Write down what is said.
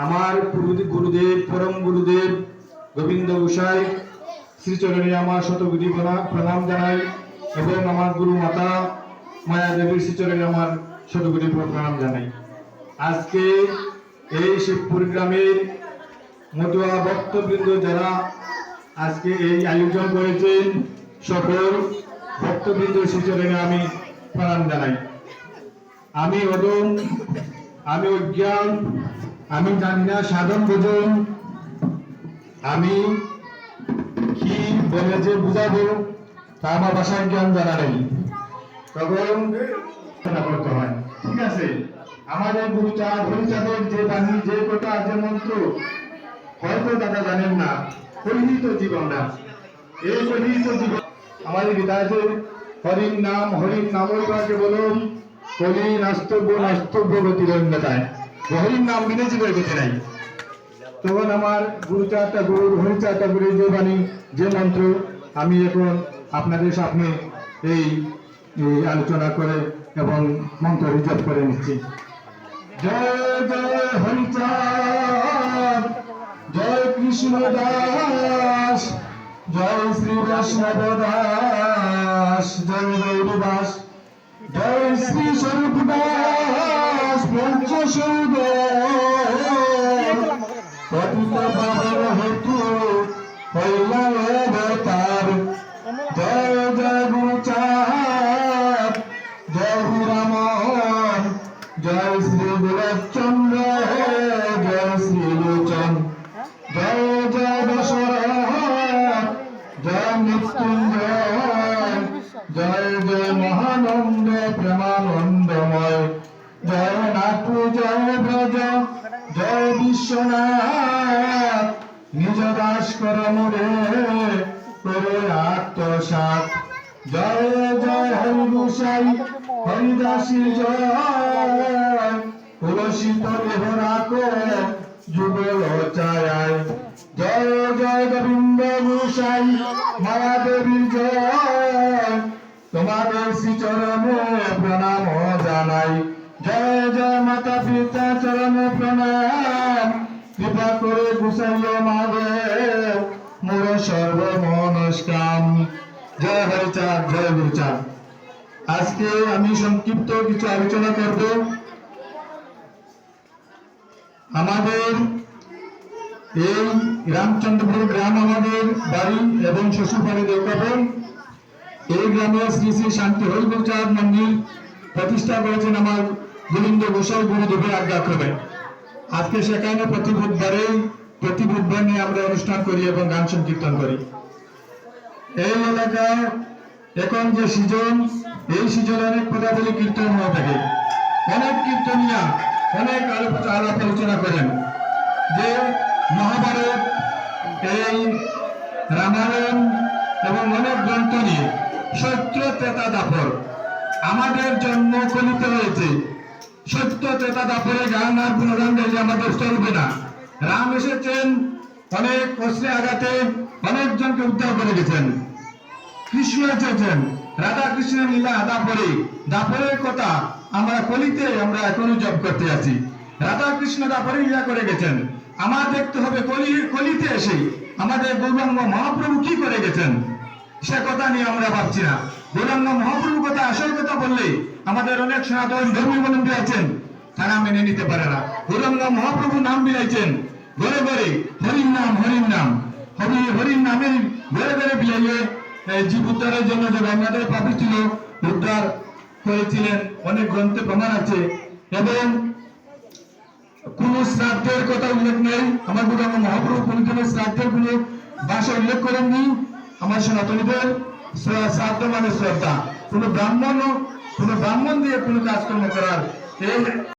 আমার গুরুদেব পরম গুরুদেব গোবিন্দ গোসাই শ্রীচরণে আমার শতকোটি প্রণাম জানাই এবং আমার গুরু মাতা মায়া দেবীর শ্রীচরণে আমার শতকোটি প্রণাম জানাই। আজকে এই শিবপুর গ্রামের মতুয়া ভক্তবৃন্দ যারা আজকে এই আয়োজন করেছেন সকল ভক্তবৃন্দ শ্রীচরণে আমি প্রণাম জানাই। আমি অদম, আমি অজ্ঞান, আমি জানি না সাধন ভোজন, আমি কি বলে যে বুঝাবো তা আমার ভাষায় জ্ঞান জানা নেই, তখন করতে হয়। ঠিক আছে, আমাদের গুরুচাঁদ হরিচাঁদের যে বাণী, যে কথা, যে মন্ত্র হয়তো দাদা জানেন না, কলিত জীবন না, এই কলিত জীবন আমাদের গীতাতে হরির নামই বা কেবলম কলি নাস্তব্য নাস্তব্য গতির অন্যতায়, হরির নাম বিনে জীবের গতি নাই। তখন আমার গুরুচাঁদ ঠাকুর হরিচাঁদ ঠাকুরের যে বাণী, যে মন্ত্র আমি এখন আপনাদের সামনে এই আলোচনা করে এবং মন্ত্র রিজার্ভ করে নিচ্ছি। জয় জয় হরিচাঁদ, জয় কৃষ্ণ দাস, জয় শ্রী বৈষ্ণব দাস, জয় গৌরী দাস, জয় শ্রী স্বরূপ দাস, পঞ্চস্বরূপ পতিত পাবন হেতু হইলা অবতার। জয় জয় গুরুচাঁদ, জয় রামন, জয় শ্রী গোলকচন্দ্র, জয় শ্রী লোচন, জয় জয় দশরথ, জয় মৃত্যুঞ্জয়, জয় জয় মহানন্দ প্রেমানন্দময়, জয় নাটু, জয় ব্রজ, জয় বিশ্বনাথ, নিজ দাস কর মোরে করে আত্মসাৎ। জয় জয় হরি গোসাই হরিদাসী, জয় তুলসিত দেহ রাখো যুগল চায়। জয় জয় গোবিন্দ গোসাই মায়া দেবীর জয়, তোমাদের শ্রীচরণে প্রণাম জানাই। জয় জয় মাতা পিতা চরণে প্রণাম, কৃপা করে গোসাইয় মাদেব মোর সর্বমনস্কাম। জয় হরিচাঁদ, জয় গুরুচাঁদ। আজকে আমি সংক্ষিপ্ত কিছু আলোচনা করব। আমাদের এই রামচন্দ্রপুর গ্রাম আমাদের বাড়ি এবং শ্বশুরবাড়ি দেউকাপুর। এই গ্রামে শ্রী শ্রী শান্তি হরি গুরুচাঁদ মন্দির প্রতিষ্ঠা করেছেন আমার গোবিন্দ গোসাই গুরুদেবের আজ্ঞাক্রমে। আজকে সেখানে প্রতি বুধবার নিয়ে আমরা অনুষ্ঠান করি এবং গান সংকীর্তন করি। এই এলাকায় এখন যে সিজন, এই সিজনে অনেক পদাবলী কীর্তন হয়ে থাকে। অনেক কীর্তনিয়া অনেক আলাপ আলোচনা করেন যে মহাভারত, এই রামায়ণ এবং অনেক গ্রন্থ নিয়ে সত্য ত্রেতা দাপর আমাদের জন্ম কলিতে হয়েছে। সত্য ত্রেতা দাপরে গান আর গুণগান গাইলে আমাদের চলবে না। রাম এসেছেন অনেক অস্ত্রে আঘাতে অনেকজনকে উদ্ধার করে গেছেন। কৃষ্ণ এসেছেন রাধা কৃষ্ণের লীলা দাপরের কথা আমরা কলিতে আমরা এখনো জপ করতে আছি। রাধা কৃষ্ণ দাপরে লীলা করে গেছেন। আমার দেখতে হবে কলিতে এসে আমাদের গৌরাঙ্গ মহাপ্রভু কি করে গেছেন, সে কথা নিয়ে আমরা ভাবছি না। গৌরাঙ্গ মহাপ্রভু কথা, আসল কথা বললে আমাদের অনেক সনাতন ধর্মীবলম্বী আছেন, তারা মেনে নিতে পারে না। গৌরাঙ্গ মহাপ্রভু নাম বিলাইছেন ঘরে ঘরে, হরির নাম হরির নাম, হরির নামের ঘরে ঘরে বিলাইয়ে জীব উদ্ধারের জন্য যে বাংলাদেশ পাপি ছিল উদ্ধার করেছিলেন। অনেক গ্রন্থে প্রমাণ আছে এবং কোন শ্রাদ্ধের কথা উল্লেখ নেই। আমার গৌরাঙ্গ মহাপ্রভু কোন দিনের শ্রাদ্ধের কোন ভাষা উল্লেখ করেননি। আমার সনাতনীদের শ্রাদ্ধ মানে শ্রদ্ধা। কোন ব্রাহ্মণ দিয়ে কোন কাজকর্ম করার এই